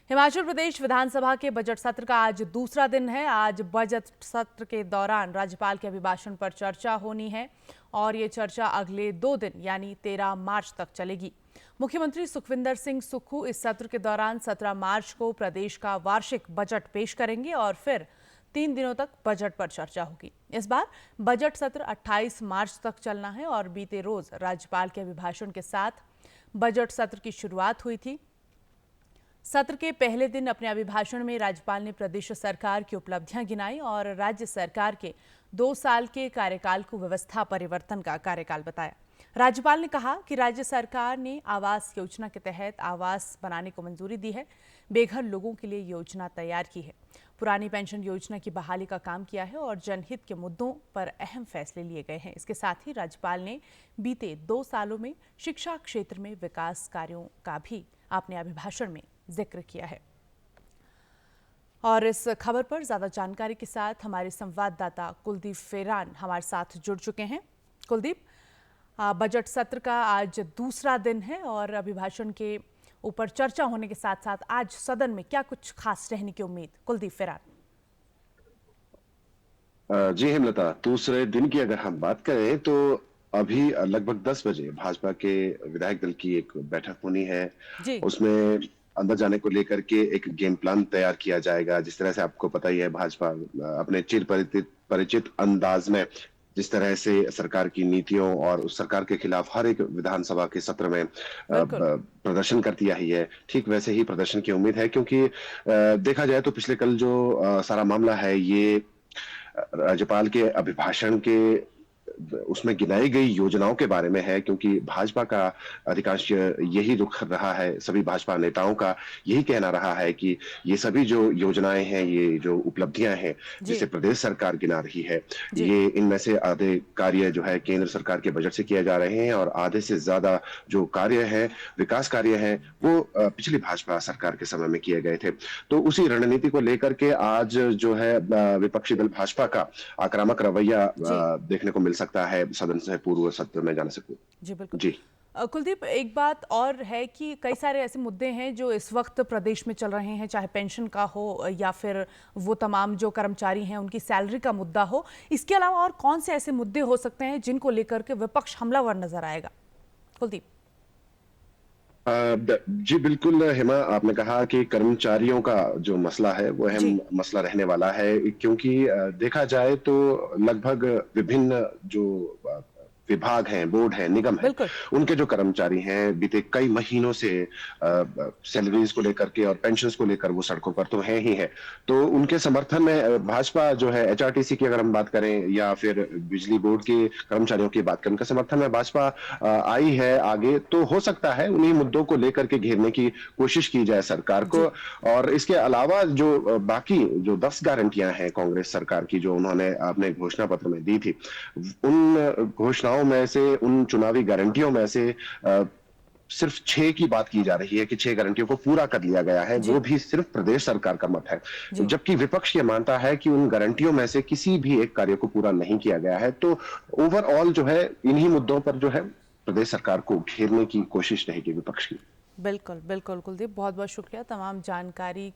हिमाचल प्रदेश विधानसभा के बजट सत्र का आज दूसरा दिन है। आज बजट सत्र के दौरान राज्यपाल के अभिभाषण पर चर्चा होनी है और ये चर्चा अगले 2 दिन यानी 13 मार्च तक चलेगी। मुख्यमंत्री सुखविंदर सिंह सुक्खू इस सत्र के दौरान 17 मार्च को प्रदेश का वार्षिक बजट पेश करेंगे और फिर 3 दिनों तक बजट पर चर्चा होगी। इस बार बजट सत्र 28 मार्च तक चलना है और बीते रोज राज्यपाल के अभिभाषण के साथ बजट सत्र की शुरुआत हुई थी। सत्र के पहले दिन अपने अभिभाषण में राज्यपाल ने प्रदेश सरकार की उपलब्धियां गिनाई और राज्य सरकार के 2 साल के कार्यकाल को व्यवस्था परिवर्तन का कार्यकाल बताया। राज्यपाल ने कहा कि राज्य सरकार ने आवास योजना के तहत आवास बनाने को मंजूरी दी है, बेघर लोगों के लिए योजना तैयार की है, पुरानी पेंशन योजना की बहाली का काम किया है और जनहित के मुद्दों पर अहम फैसले लिए गए हैं। इसके साथ ही राज्यपाल ने बीते 2 सालों में शिक्षा क्षेत्र में विकास कार्यों का भी अपने अभिभाषण में जिक्र किया है। और इस खबर पर ज्यादा जानकारी के साथ हमारे संवाददाता कुलदीप फेरान हमारे साथ जुड़ चुके हैं। कुलदीप, बजट सत्र का आज दूसरा दिन है और अभिभाषण के ऊपर चर्चा होने के साथ साथ आज सदन में क्या कुछ खास रहने की उम्मीद? कुलदीप फेरान। जी हेमलता, दूसरे दिन की अगर हम बात करें तो अभी लगभग 10 बजे भाजपा के विधायक दल की एक बैठक होनी है। जी। उसमें अंदर जाने को लेकर के एक गेम प्लान तैयार किया जाएगा। जिस तरह से आपको पता ही है, भाजपा अपने चिर परिचित परिचित अंदाज में जिस तरह से सरकार की नीतियों और उस सरकार के खिलाफ हर एक विधानसभा के सत्र में बिल्कुल। प्रदर्शन करती आई है, ठीक वैसे ही प्रदर्शन की उम्मीद है। क्योंकि देखा जाए तो पिछले कल जो सारा मामला है, ये राज्यपाल के अभिभाषण के उसमें गिनाई गई योजनाओं के बारे में है। क्योंकि भाजपा का अधिकांश यही रुख रहा है, सभी भाजपा नेताओं का यही कहना रहा है कि ये सभी जो योजनाएं हैं, ये जो उपलब्धियां हैं जी। जिसे प्रदेश सरकार गिना रही है, जी। ये इनमें से आधे कार्य जो है केंद्र सरकार के बजट से किए जा रहे हैं और आधे से ज्यादा जो कार्य है, विकास कार्य है, वो पिछली भाजपा सरकार के समय में किए गए थे। तो उसी रणनीति को लेकर के आज जो है विपक्षी दल भाजपा का आक्रामक रवैया जी। देखने को मिल सकता है सदन से पूर्व सत्र में जाने से पूर्व। जी बिल्कुल। जी। कुलदीप, एक बात और है कि कई सारे ऐसे मुद्दे हैं जो इस वक्त प्रदेश में चल रहे हैं, चाहे पेंशन का हो या फिर वो तमाम जो कर्मचारी हैं उनकी सैलरी का मुद्दा हो। इसके अलावा और कौन से ऐसे मुद्दे हो सकते हैं जिनको लेकर के विपक्ष हमलावर नजर आएगा? कुलदीप। जी बिल्कुल हेमा, आपने कहा कि कर्मचारियों का जो मसला है वो जी। अहम मसला रहने वाला है। क्योंकि देखा जाए तो लगभग विभिन्न जो विभाग हैं, बोर्ड हैं, निगम हैं, बिल्कुल। उनके जो कर्मचारी हैं बीते कई महीनों से सैलरीज को लेकर के और पेंशन्स को लेकर वो सड़कों पर तो है ही है। तो उनके समर्थन में भाजपा जो है, एचआरटीसी की अगर हम बात करें या फिर बिजली बोर्ड के कर्मचारियों की बात करें, उनके समर्थन में भाजपा आई है आगे। तो हो सकता है उन्हीं मुद्दों को लेकर के घेरने की कोशिश की जाए सरकार को। जी। और इसके अलावा जो बाकी जो 10 गारंटियां हैं कांग्रेस सरकार की, जो उन्होंने अपने घोषणा पत्र में दी थी, उन घोषणाओं में से, उन चुनावी गारंटियों में से सिर्फ 6 की बात की जा रही है कि 6 गारंटियों को पूरा कर लिया गया है, जी। वो भी सिर्फ प्रदेश सरकार का मत है। जी। जबकि विपक्ष ये मानता है कि उन गारंटियों में से किसी भी एक कार्य को पूरा नहीं किया गया है। तो ओवरऑल जो है, इन्हीं मुद्दों पर जो है प्रदेश सरकार को घेरने की कोशिश रहेगी विपक्ष की। बिल्कुल बिल्कुल कुलदीप, बहुत बहुत शुक्रिया तमाम जानकारी